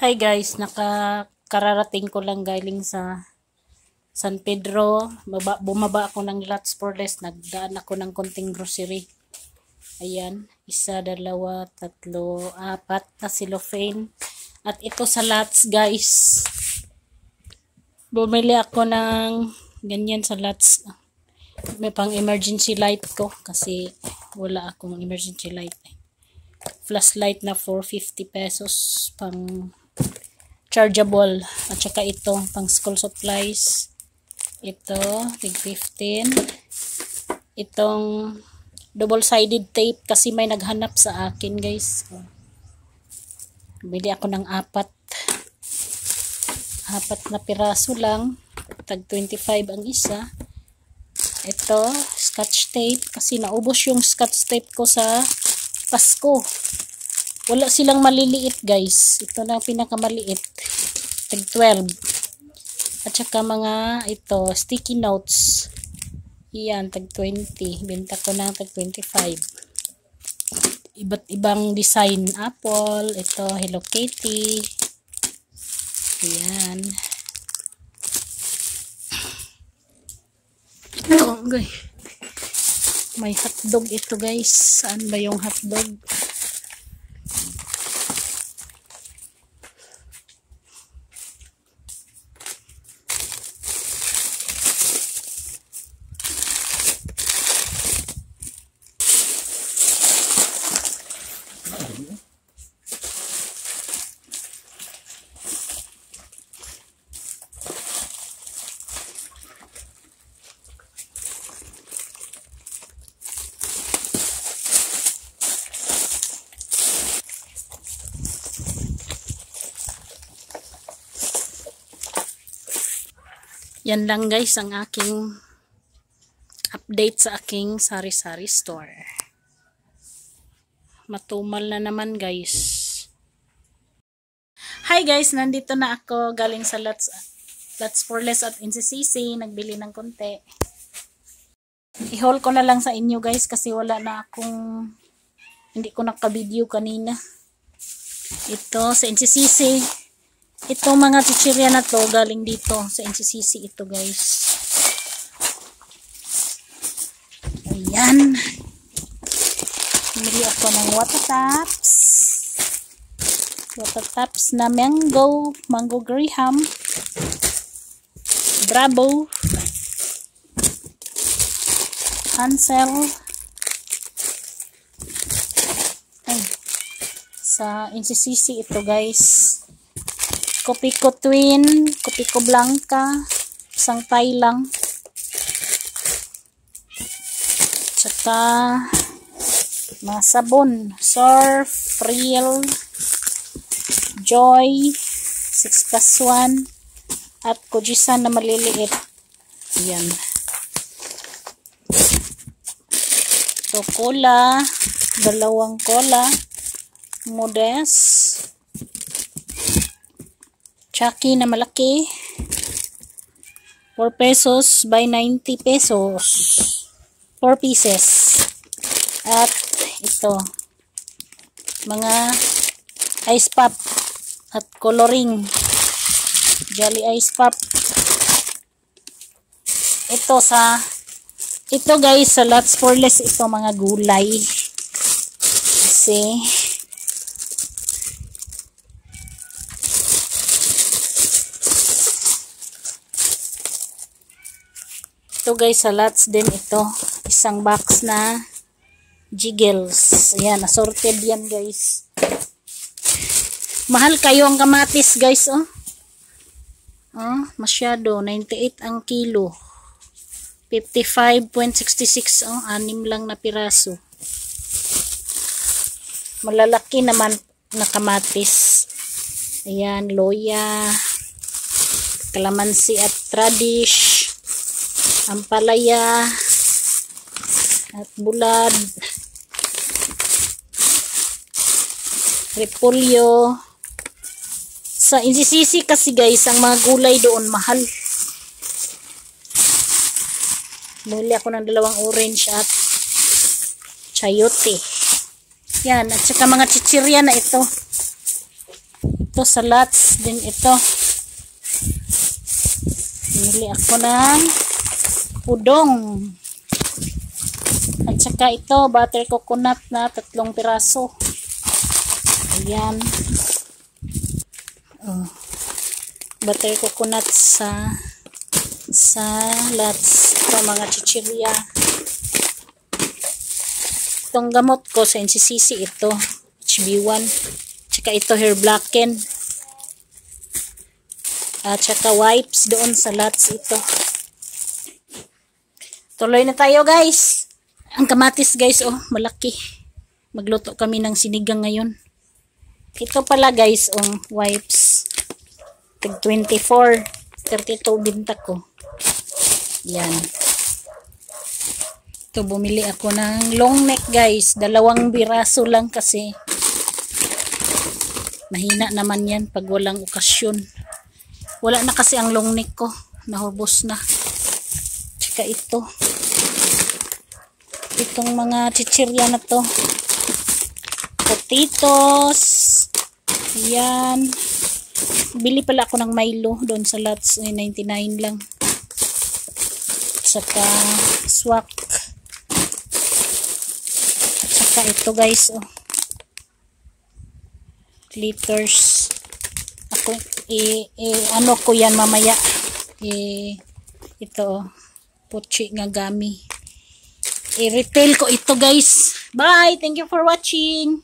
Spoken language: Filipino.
Hi guys, kararating ko lang galing sa San Pedro. Bumaba ako ng Lots for Less. Nagdaan ako ng konting grocery. Ayan, isa, dalawa, tatlo, apat na cellophane. At ito sa Lots guys. Bumili ako ng ganyan sa Lots. May pang emergency light ko kasi wala akong emergency light. Flashlight na 450 pesos pang chargeable, at saka ito pang school supplies, ito tig 15, itong double sided tape kasi may naghanap sa akin guys. Bili ako ng apat na piraso lang, tag 25 ang isa. Ito scotch tape kasi naubos yung scotch tape ko sa Pasko. Wala silang maliliit guys. Ito na pinakamaliit. Tag 12. At saka mga ito, sticky notes. Iyan, tag 20. Benta ko na tag 25. Iba't ibang design. Apple. Ito, Hello Kitty. Iyan. Ito, okay. May hotdog ito guys. Saan ba yung hotdog? Yan lang guys ang aking update sa aking sari-sari store. Matumal na naman guys. Hi guys, nandito na ako galing sa Lots for Less at NCCC. Nagbili ng konti. I-haul ko na lang sa inyo guys kasi wala na akong, hindi ko naka-video kanina. Ito sa NCCC. Ito mga chichirya na to galing dito sa NCCC ito guys. Ayan. Bumili ako ng water tops na mango graham, Bravo, Hansel. Ay, sa NCCC ito guys. Kopiko Twin, Kopiko Blanca, isang Thai lang. Tsaka mga sabon, Surf, Real, Joy, 6+1, at Kojisan na maliliit. Ayan. Ito cola, dalawang cola, Modest, Chucky na malaki, 4 pesos by 90 pesos, 4 pieces. At ito, mga ice pop at coloring, Jolly ice pop. Ito guys sa Lots for Less, ito mga gulay kasi ito guys sa Lots din ito, isang box na jiggles. Ayan, assorted yan guys. Mahal kayo ang kamatis guys, oh. Masyado, 98 ang kilo. 55.66, oh, 6 lang na piraso. Malalaki naman na kamatis. Ayan, loya, kalamansi at radish, ampalaya at bulad, repolyo. Sa NCCC kasi guys, ang mga gulay doon mahal. Bumili ako ng dalawang orange at chayote. Yan, at saka mga chichirya na ito. Ito sa Lots din ito. Bumili ako ng udong. At saka ito, butter coconut na 3 piraso. Ayan. Oh. Butter coconut sa Lots. Ito mga chichirya. Itong gamot ko sa NCCC ito. HB1. Tsaka ito hair blacken. At tsaka wipes doon sa Lots ito. Tuloy na tayo guys. Ang kamatis guys, oh, malaki. Magluto kami ng sinigang ngayon. Ito pala guys, oh, wipes. Tag 24. 32 binta ko. Yan. Ito, bumili ako ng long neck guys. 2 biraso lang kasi. Mahina naman yan pag walang okasyon. Wala na kasi ang long neck ko. Nahubos na. Tsaka ito. Itong mga chichirya na to. Potatoes. Ayan. Bili pala ako ng Milo doon sa Lots. 99 lang. Saka swak. Saka ito guys, oh. Liters. Ako, ano ko yan mamaya. Ito, oh. Puchi nga gami. I-retail ko ito guys. Bye! Thank you for watching.